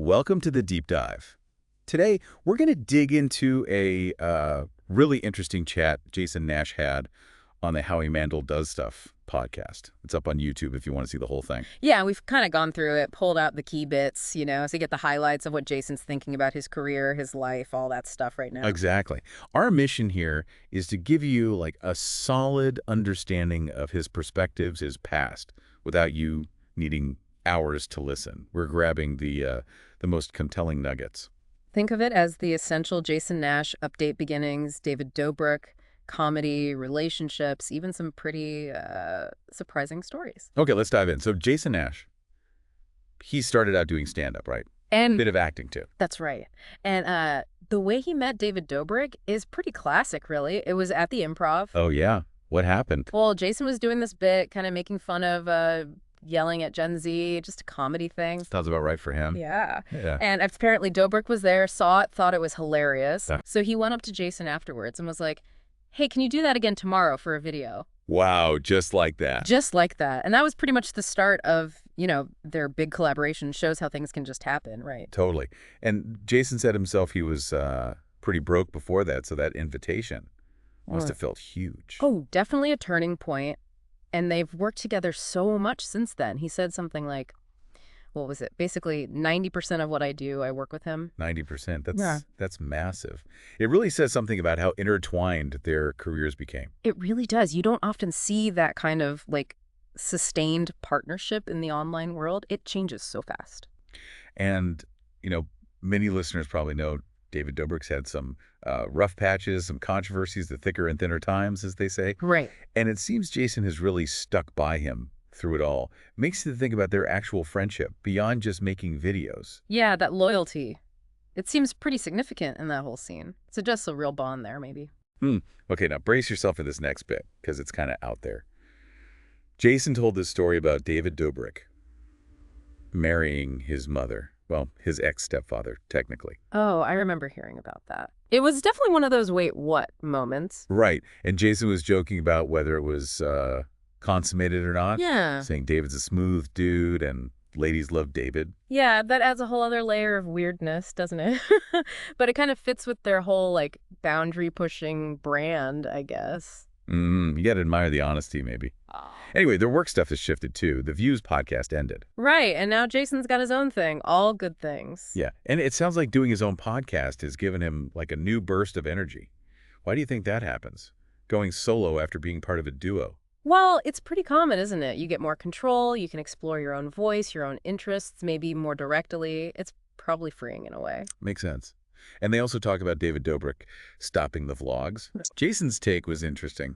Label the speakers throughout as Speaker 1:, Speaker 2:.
Speaker 1: Welcome to the Deep Dive. Today, we're going to dig into a really interesting chat Jason Nash had on the How He Mandel Does Stuff podcast. It's up on YouTube if you want to see the whole thing.
Speaker 2: Yeah, we've kind of gone through it, pulled out the key bits, so you get the highlights of what Jason's thinking about his career, his life, all that stuff right now.
Speaker 1: Exactly. Our mission here is to give you like a solid understanding of his perspectives, his past, without you needing hours to listen. We're grabbing the most compelling nuggets.
Speaker 2: Think of it as the essential Jason Nash update beginnings, David Dobrik, comedy, relationships, even some pretty surprising stories.
Speaker 1: Okay, let's dive in. So Jason Nash, he started out doing stand-up, right?
Speaker 2: And
Speaker 1: Bit of acting, too.
Speaker 2: that's right. And the way he met David Dobrik is pretty classic, really. It was at the Improv.
Speaker 1: Oh, yeah. What happened?
Speaker 2: Well, Jason was doing this bit, kind of making fun of yelling at Gen Z, just a comedy thing.
Speaker 1: Sounds about right for him.
Speaker 2: Yeah.
Speaker 1: Yeah.
Speaker 2: And apparently Dobrik was there, saw it, thought it was hilarious.
Speaker 1: Yeah.
Speaker 2: So he went up to Jason afterwards and was like, hey, can you do that again tomorrow for a video?
Speaker 1: Wow, just like that.
Speaker 2: Just like that. And that was pretty much the start of, their big collaboration. Shows how things can just happen, right?
Speaker 1: Totally. And Jason said himself he was pretty broke before that, so that invitation must have felt huge.
Speaker 2: Oh, definitely a turning point. And they've worked together so much since then. He said something like, what was it? Basically, 90% of what I do, I work with him.
Speaker 1: 90%. That's massive. It really says something about how intertwined their careers became.
Speaker 2: It really does. You don't often see that kind of, sustained partnership in the online world. It changes so fast.
Speaker 1: And, many listeners probably know David Dobrik's had some rough patches, some controversies, the thicker and thinner times, as they say.
Speaker 2: Right.
Speaker 1: And it seems Jason has really stuck by him through it all. Makes you think about their actual friendship beyond just making videos.
Speaker 2: Yeah, that loyalty. It seems pretty significant in that whole scene. Suggests a real bond there, maybe.
Speaker 1: Okay, now brace yourself for this next bit, because it's kind of out there. Jason told this story about David Dobrik marrying his mother. Well, his ex-stepfather, technically.
Speaker 2: Oh, I remember hearing about that. It was definitely one of those wait, what moments.
Speaker 1: Right. And Jason was joking about whether it was consummated or not.
Speaker 2: Yeah.
Speaker 1: Saying David's a smooth dude and ladies love David.
Speaker 2: Yeah, that adds a whole other layer of weirdness, doesn't it? But it kind of fits with their whole, boundary-pushing brand, I guess.
Speaker 1: You got to admire the honesty, maybe.
Speaker 2: Oh.
Speaker 1: Anyway, their work stuff has shifted, too. The Views podcast ended.
Speaker 2: Right, and now Jason's got his own thing. All good things.
Speaker 1: Yeah, and it sounds like doing his own podcast has given him, a new burst of energy. Why do you think that happens? Going solo after being part of a duo?
Speaker 2: Well, it's pretty common, isn't it? You get more control, you can explore your own voice, your own interests, maybe more directly. It's probably freeing in a way.
Speaker 1: Makes sense. And they also talk about David Dobrik stopping the vlogs. Jason's take was interesting.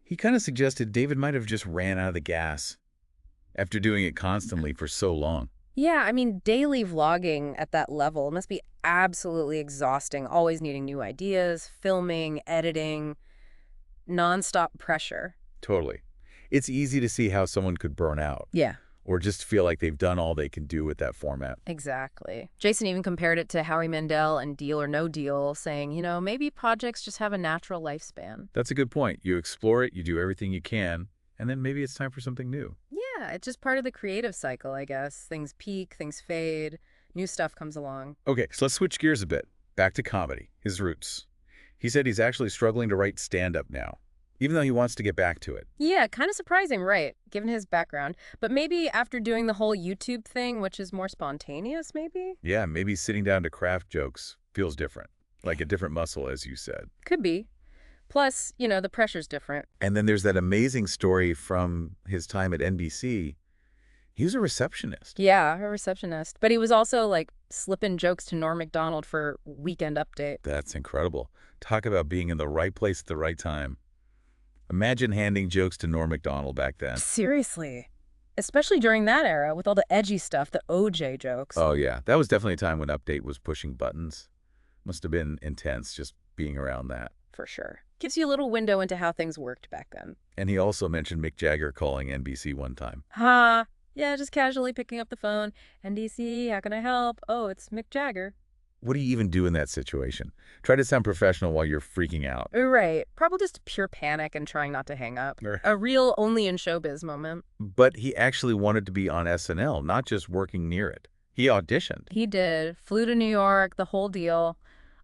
Speaker 1: He kind of suggested David might have just ran out of the gas after doing it constantly for so long.
Speaker 2: Yeah, I mean, daily vlogging at that level must be absolutely exhausting, always needing new ideas, filming, editing, nonstop pressure.
Speaker 1: Totally. It's easy to see how someone could burn out.
Speaker 2: Yeah.
Speaker 1: Or just feel like they've done all they can do with that format.
Speaker 2: Exactly. Jason even compared it to Howie Mandel and Deal or No Deal, saying, maybe projects just have a natural lifespan.
Speaker 1: That's a good point. You explore it, you do everything you can, and then maybe it's time for something new.
Speaker 2: Yeah, it's just part of the creative cycle, I guess. Things peak, things fade, new stuff comes along.
Speaker 1: Okay, so let's switch gears a bit. Back to comedy, his roots. He said he's actually struggling to write stand-up now, even though he wants to get back to it.
Speaker 2: Yeah, kind of surprising, right, given his background. But maybe after doing the whole YouTube thing, which is more spontaneous, maybe?
Speaker 1: Yeah, maybe sitting down to craft jokes feels different, like a different muscle, as you said.
Speaker 2: Could be. Plus, the pressure's different.
Speaker 1: And then there's that amazing story from his time at NBC. He was a receptionist.
Speaker 2: Yeah, a receptionist. But he was also, slipping jokes to Norm Macdonald for Weekend Update.
Speaker 1: That's incredible. Talk about being in the right place at the right time. Imagine handing jokes to Norm Macdonald back then.
Speaker 2: Seriously. Especially during that era with all the edgy stuff, the OJ jokes.
Speaker 1: Oh, yeah. That was definitely a time when Update was pushing buttons. Must have been intense just being around that.
Speaker 2: For sure. Gives you a little window into how things worked back then.
Speaker 1: And he also mentioned Mick Jagger calling NBC one time.
Speaker 2: Yeah, just casually picking up the phone. NBC, how can I help? Oh, it's Mick Jagger.
Speaker 1: What do you even do in that situation? Try to sound professional while you're freaking out.
Speaker 2: Right. Probably just pure panic and trying not to hang up. A real only in showbiz moment.
Speaker 1: But he actually wanted to be on SNL, not just working near it. He auditioned.
Speaker 2: He did. Flew to New York, the whole deal.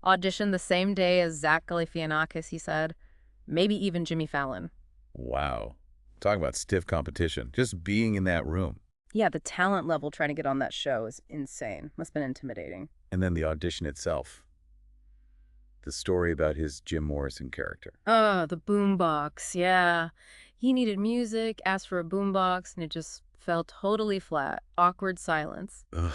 Speaker 2: Auditioned the same day as Zach Galifianakis, he said. Maybe even Jimmy Fallon.
Speaker 1: Wow. Talking about stiff competition. Just being in that room.
Speaker 2: Yeah, the talent level trying to get on that show is insane. Must have been intimidating.
Speaker 1: And then the audition itself. The story about his Jim Morrison character.
Speaker 2: Oh, the boombox, yeah. He needed music, asked for a boombox, and it just fell totally flat. Awkward silence.
Speaker 1: Ugh,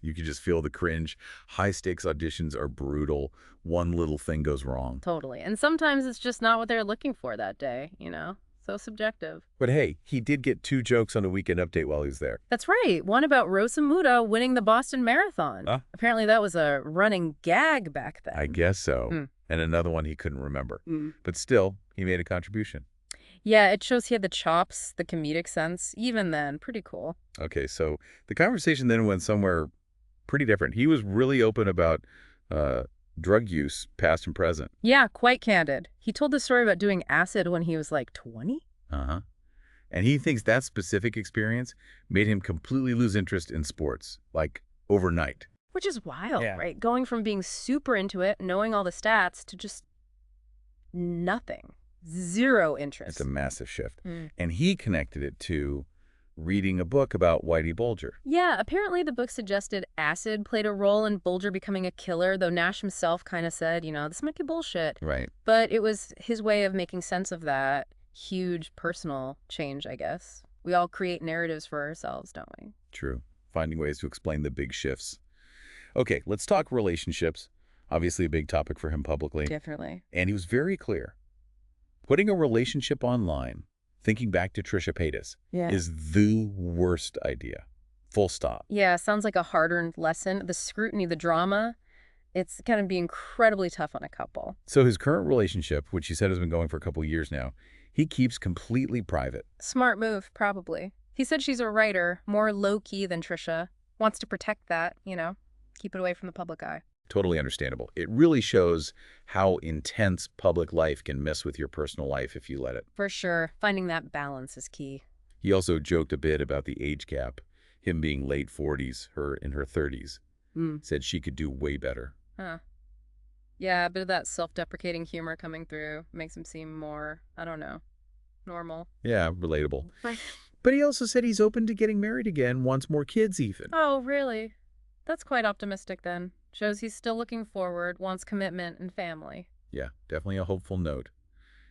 Speaker 1: you could just feel the cringe. High-stakes auditions are brutal. One little thing goes wrong.
Speaker 2: Totally. And sometimes it's just not what they're looking for that day, you know? So subjective.
Speaker 1: But hey, he did get 2 jokes on a Weekend Update while he was there.
Speaker 2: That's right. One about Rosa Muda winning the Boston Marathon. Apparently that was a running gag back then.
Speaker 1: I guess so.
Speaker 2: Mm.
Speaker 1: And another one he couldn't remember.
Speaker 2: Mm.
Speaker 1: But still, he made a contribution.
Speaker 2: Yeah, it shows he had the chops, the comedic sense. Even then, pretty cool.
Speaker 1: Okay, so the conversation then went somewhere pretty different. He was really open about drug use, past and present.
Speaker 2: Yeah, quite candid. He told the story about doing acid when he was like 20.
Speaker 1: Uh-huh. And he thinks that specific experience made him completely lose interest in sports, like overnight.
Speaker 2: Which is wild,
Speaker 1: Yeah.
Speaker 2: right? Going from being super into it, knowing all the stats, to just nothing. Zero interest.
Speaker 1: It's a massive shift.
Speaker 2: Mm.
Speaker 1: And he connected it to reading a book about Whitey Bulger.
Speaker 2: Yeah, apparently the book suggested acid played a role in Bulger becoming a killer, though Nash himself kind of said, you know, this might be bullshit.
Speaker 1: Right.
Speaker 2: But it was his way of making sense of that huge personal change, I guess. We all create narratives for ourselves, don't we?
Speaker 1: True. Finding ways to explain the big shifts. Okay, let's talk relationships. Obviously a big topic for him publicly.
Speaker 2: Definitely.
Speaker 1: And he was very clear. Putting a relationship online, thinking back to Trisha Paytas,
Speaker 2: Yeah.
Speaker 1: is the worst idea. Full stop.
Speaker 2: Yeah, sounds like a hard-earned lesson. The scrutiny, the drama, it's going to be incredibly tough on a couple.
Speaker 1: So his current relationship, which he said has been going for a couple of years now, he keeps completely private.
Speaker 2: Smart move, probably. He said she's a writer, more low-key than Trisha. Wants to protect that, you know, keep it away from the public eye.
Speaker 1: Totally understandable. It really shows how intense public life can mess with your personal life if you let it.
Speaker 2: For sure. Finding that balance is key.
Speaker 1: He also joked a bit about the age gap, him being late 40s, her in her 30s. Said she could do way better.
Speaker 2: Huh. Yeah, a bit of that self-deprecating humor coming through makes him seem more, I don't know, normal.
Speaker 1: Yeah, relatable.
Speaker 2: Right.
Speaker 1: But he also said he's open to getting married again, wants more kids even.
Speaker 2: Oh, really? That's quite optimistic then. Shows he's still looking forward, wants commitment and family.
Speaker 1: Yeah, definitely a hopeful note.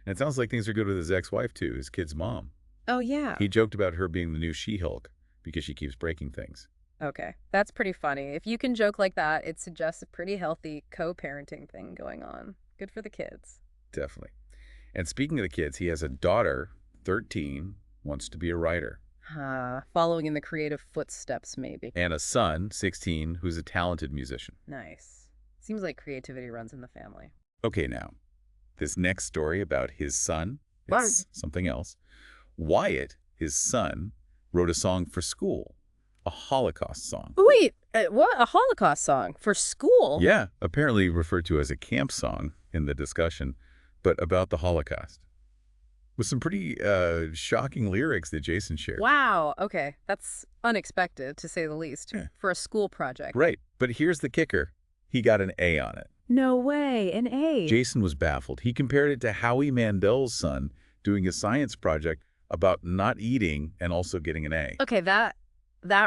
Speaker 1: And it sounds like things are good with his ex-wife too, his kid's mom.
Speaker 2: Oh, yeah.
Speaker 1: He joked about her being the new She-Hulk because she keeps breaking things.
Speaker 2: Okay, that's pretty funny. If you can joke like that, it suggests a pretty healthy co-parenting thing going on. Good for the kids.
Speaker 1: Definitely. And speaking of the kids, he has a daughter, 13, wants to be a writer.
Speaker 2: Following in the creative footsteps, maybe.
Speaker 1: And a son, 16, who's a talented musician.
Speaker 2: Nice. Seems like creativity runs in the family.
Speaker 1: Okay, now, this next story about his son,
Speaker 2: What?
Speaker 1: it's something else. Wyatt, his son, wrote a song for school, a Holocaust song.
Speaker 2: Wait, what? A Holocaust song? For school?
Speaker 1: Yeah, apparently referred to as a camp song in the discussion, but about the Holocaust. With some pretty shocking lyrics that Jason shared.
Speaker 2: Wow, okay. That's unexpected, to say the least,
Speaker 1: Yeah.
Speaker 2: for a school project.
Speaker 1: Right, but here's the kicker. He got an A on it.
Speaker 2: No way, an A.
Speaker 1: Jason was baffled. He compared it to Howie Mandel's son doing a science project about not eating and also getting an A.
Speaker 2: Okay, that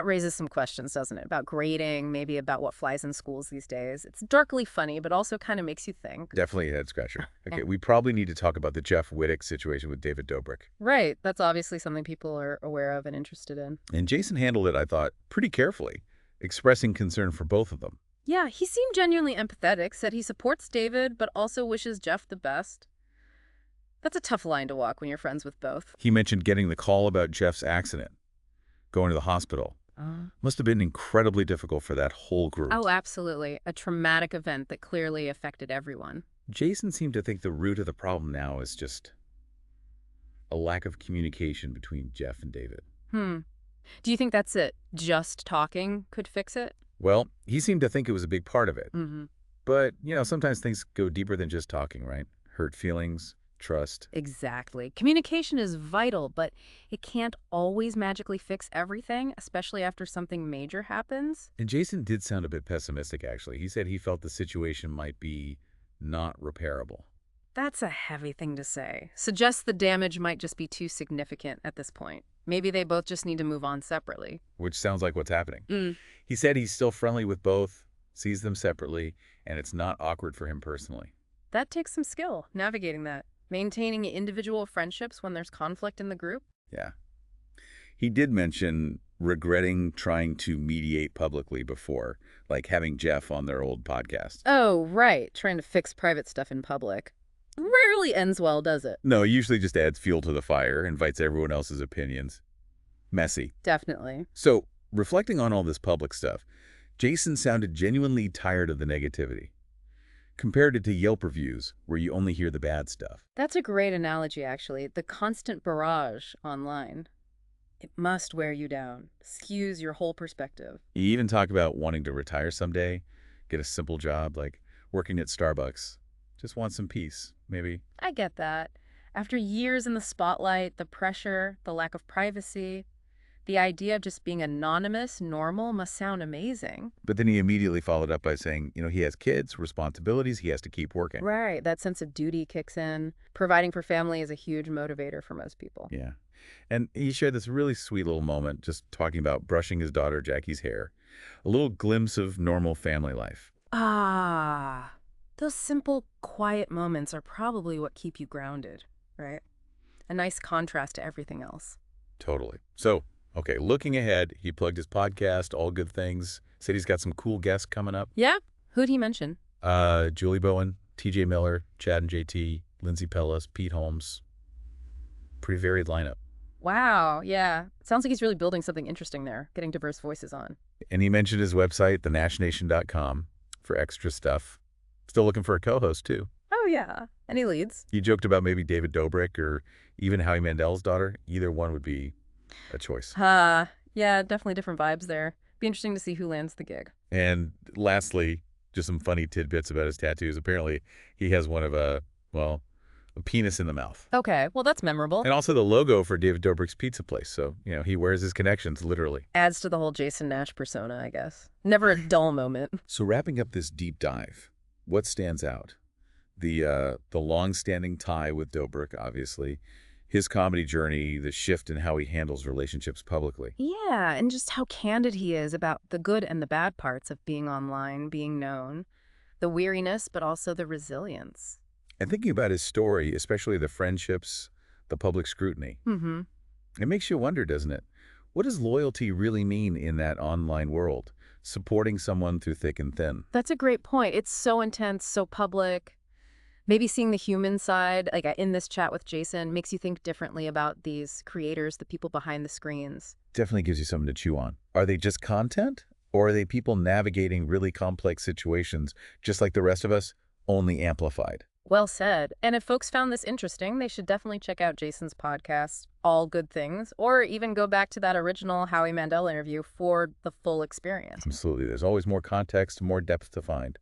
Speaker 2: raises some questions, doesn't it? About grading, maybe about what flies in schools these days. It's darkly funny, but also kind of makes you think.
Speaker 1: Definitely a head scratcher. Okay,
Speaker 2: Yeah.
Speaker 1: we probably need to talk about the Jeff Wittick situation with David Dobrik.
Speaker 2: Right, that's obviously something people are aware of and interested in.
Speaker 1: And Jason handled it, I thought, pretty carefully, expressing concern for both of them.
Speaker 2: Yeah, he seemed genuinely empathetic, said he supports David, but also wishes Jeff the best. That's a tough line to walk when you're friends with both.
Speaker 1: He mentioned getting the call about Jeff's accident, going to the hospital. Must have been incredibly difficult for that whole group.
Speaker 2: Oh, absolutely. A traumatic event that clearly affected everyone.
Speaker 1: Jason seemed to think the root of the problem now is just a lack of communication between Jeff and David.
Speaker 2: Do you think that's it? Just talking could fix it?
Speaker 1: Well, he seemed to think it was a big part of it.
Speaker 2: Mm-hmm.
Speaker 1: But, sometimes things go deeper than just talking, right? Hurt feelings, trust.
Speaker 2: Exactly. Communication is vital, but it can't always magically fix everything, especially after something major happens.
Speaker 1: And Jason did sound a bit pessimistic, actually. He said he felt the situation might be not repairable,
Speaker 2: That's a heavy thing to say. Suggests the damage might just be too significant at this point. Maybe they both just need to move on separately.
Speaker 1: which sounds like what's happening.
Speaker 2: Mm.
Speaker 1: He said he's still friendly with both, sees them separately, and it's not awkward for him personally.
Speaker 2: That takes some skill, navigating that. Maintaining individual friendships when there's conflict in the group.
Speaker 1: Yeah. He did mention regretting trying to mediate publicly before, like having Jeff on their old podcast.
Speaker 2: Oh, right. Trying to fix private stuff in public. Rarely ends well, does it?
Speaker 1: No, it usually just adds fuel to the fire, invites everyone else's opinions. Messy.
Speaker 2: Definitely.
Speaker 1: So, reflecting on all this public stuff, Jason sounded genuinely tired of the negativity. Compared it to Yelp reviews, where you only hear the bad stuff.
Speaker 2: That's a great analogy, actually. The constant barrage online. It must wear you down, skews your whole perspective.
Speaker 1: He even talked about wanting to retire someday, get a simple job like working at Starbucks. Just want some peace, maybe.
Speaker 2: I get that. After years in the spotlight, the pressure, the lack of privacy, the idea of just being anonymous, normal, must sound amazing.
Speaker 1: But then he immediately followed up by saying, he has kids, responsibilities, he has to keep working.
Speaker 2: Right, that sense of duty kicks in. Providing for family is a huge motivator for most people.
Speaker 1: Yeah. And he shared this really sweet little moment just talking about brushing his daughter Jackie's hair. A little glimpse of normal family life.
Speaker 2: Ah, those simple, quiet moments are probably what keep you grounded, right? A nice contrast to everything else.
Speaker 1: Totally. So, okay, looking ahead, he plugged his podcast, All Good Things, said he's got some cool guests coming up.
Speaker 2: Yeah? Who'd he mention?
Speaker 1: Julie Bowen, TJ Miller, Chad and JT, Lindsay Pellis, Pete Holmes. Pretty varied lineup.
Speaker 2: Wow, yeah. Sounds like he's really building something interesting there, getting diverse voices on.
Speaker 1: And he mentioned his website, thenashnation.com, for extra stuff. Still looking for a co-host, too.
Speaker 2: Oh, yeah. Any leads?
Speaker 1: He joked about maybe David Dobrik or even Howie Mandel's daughter. Either one would be a choice.
Speaker 2: Yeah, definitely different vibes there. Be interesting to see who lands the gig.
Speaker 1: And lastly, just some funny tidbits about his tattoos. Apparently, he has one of a penis in the mouth.
Speaker 2: Okay, well, that's memorable.
Speaker 1: And also the logo for David Dobrik's pizza place. So, he wears his connections, literally.
Speaker 2: Adds to the whole Jason Nash persona, I guess. Never a dull moment.
Speaker 1: So wrapping up this deep dive, what stands out? The long-standing tie with Dobrik, obviously. His comedy journey, the shift in how he handles relationships publicly.
Speaker 2: Yeah, and just how candid he is about the good and the bad parts of being online, being known. The weariness, but also the resilience.
Speaker 1: And thinking about his story, especially the friendships, the public scrutiny,
Speaker 2: Mm-hmm.
Speaker 1: it makes you wonder, doesn't it? What does loyalty really mean in that online world? Supporting someone through thick and thin.
Speaker 2: That's a great point. It's so intense, so public. Maybe seeing the human side, like in this chat with Jason, makes you think differently about these creators, the people behind the screens.
Speaker 1: Definitely gives you something to chew on. Are they just content? Or are they people navigating really complex situations, just like the rest of us, only amplified?
Speaker 2: Well said. And if folks found this interesting, they should definitely check out Jason's podcast, All Good Things, or even go back to that original Howie Mandel interview for the full experience.
Speaker 1: Absolutely. There's always more context, more depth to find.